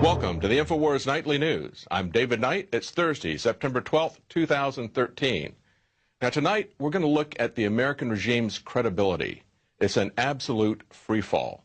Welcome to the InfoWars Nightly News. I'm David Knight. It's Thursday, September 12th, 2013. Now tonight, we're going to look at the American regime's credibility. It's an absolute freefall.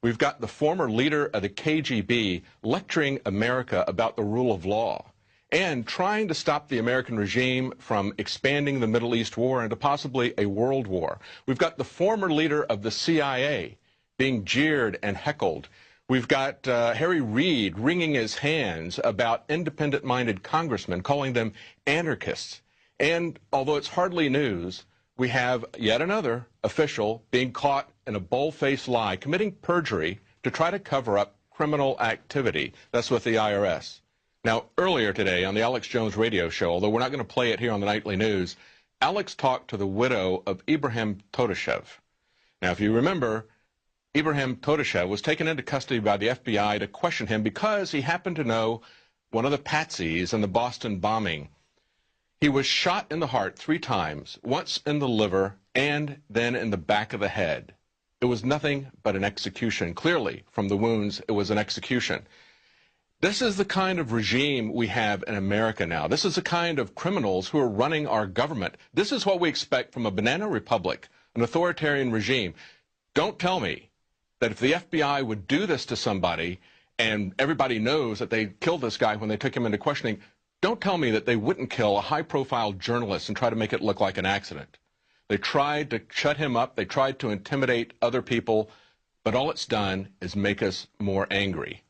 We've got the former leader of the KGB lecturing America about the rule of law and trying to stop the American regime from expanding the Middle East war into possibly a world war. We've got the former leader of the CIA being jeered and heckled. We've got Harry Reid wringing his hands about independent-minded congressmen, calling them anarchists. And although it's hardly news, we have yet another official being caught in a bold-faced lie, committing perjury to try to cover up criminal activity. That's with the IRS. Now, earlier today on the Alex Jones radio show, although we're not going to play it here on the Nightly News, Alex talked to the widow of Ibrahim Todashev. Now, if you remember, Ibrahim Todashev was taken into custody by the FBI to question him because he happened to know one of the patsies in the Boston bombing. He was shot in the heart 3 times, once in the liver and then in the back of the head. It was nothing but an execution. Clearly, from the wounds, it was an execution. This is the kind of regime we have in America now. This is the kind of criminals who are running our government. This is what we expect from a banana republic, an authoritarian regime. Don't tell me that if the FBI would do this to somebody and everybody knows that they killed this guy when they took him into questioning, don't tell me that they wouldn't kill a high-profile journalist and try to make it look like an accident. They tried to shut him up. They tried to intimidate other people, but all it's done is make us more angry.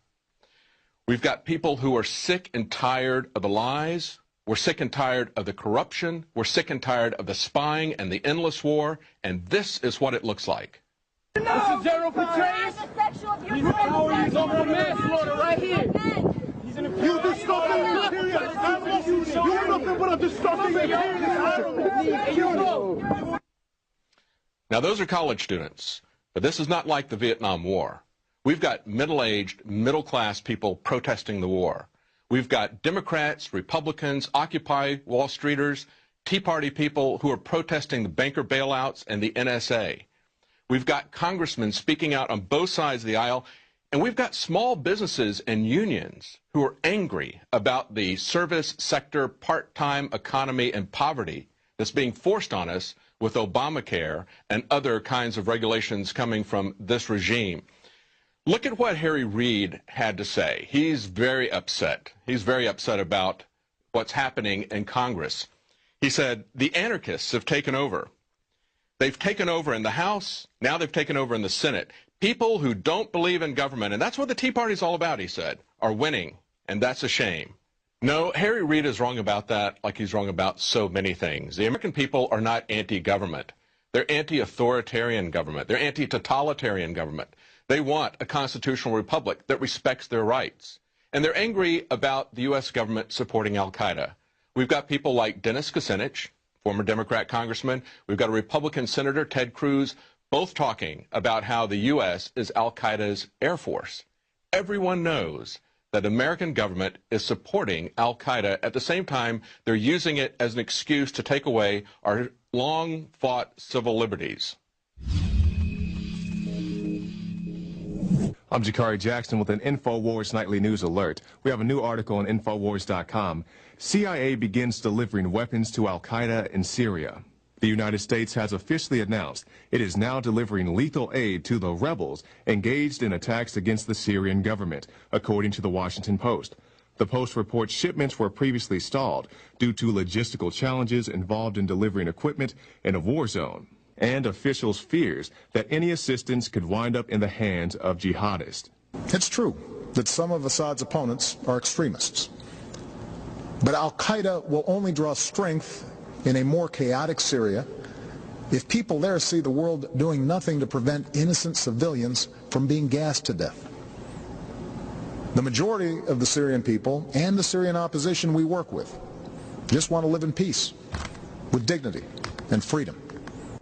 We've got people who are sick and tired of the lies. We're sick and tired of the corruption. We're sick and tired of the spying and the endless war, and this is what it looks like. This is General Petraeus. He's over manslaughter right here. You disgusting imperialist! You're nothing but a disgusting imperialist! Now, those are college students, but this is not like the Vietnam War. We've got middle-aged, middle-class people protesting the war. We've got Democrats, Republicans, Occupy Wall Streeters, Tea Party people who are protesting the banker bailouts and the NSA. We've got congressmen speaking out on both sides of the aisle, and we've got small businesses and unions who are angry about the service sector, part-time economy, and poverty that's being forced on us with Obamacare and other kinds of regulations coming from this regime. Look at what Harry Reid had to say. He's very upset. He's very upset about what's happening in Congress. He said, the anarchists have taken over. They've taken over in the House. Now they've taken over in the Senate. People who don't believe in government, and that's what the Tea Party's all about, he said, are winning, and that's a shame. No, Harry Reid is wrong about that, like he's wrong about so many things. The American people are not anti-government. They're anti-authoritarian government. They're anti-totalitarian government. They want a constitutional republic that respects their rights. And they're angry about the U.S. government supporting al-Qaeda. We've got people like Dennis Kucinich, former Democrat congressman. We've got a Republican Senator, Ted Cruz, both talking about how the U.S. is al-Qaeda's air force. Everyone knows that the American government is supporting al-Qaeda. At the same time, they're using it as an excuse to take away our long-fought civil liberties. I'm Jakari Jackson with an InfoWars Nightly News Alert. We have a new article on Infowars.com. CIA begins delivering weapons to al-Qaeda in Syria. The United States has officially announced it is now delivering lethal aid to the rebels engaged in attacks against the Syrian government, according to the Washington Post. The Post reports shipments were previously stalled due to logistical challenges involved in delivering equipment in a war zone, and officials' fears that any assistance could wind up in the hands of jihadists. It's true that some of Assad's opponents are extremists, but al-Qaeda will only draw strength in a more chaotic Syria if people there see the world doing nothing to prevent innocent civilians from being gassed to death. The majority of the Syrian people and the Syrian opposition we work with just want to live in peace, with dignity and freedom.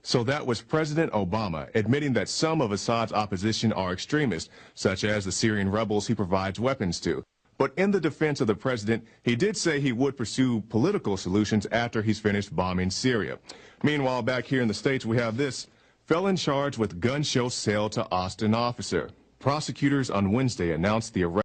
So that was President Obama admitting that some of Assad's opposition are extremists, such as the Syrian rebels he provides weapons to. But in the defense of the president, he did say he would pursue political solutions after he's finished bombing Syria. Meanwhile, back here in the States, we have this. Felon charged with gun show sale to Austin officer. Prosecutors on Wednesday announced the arrest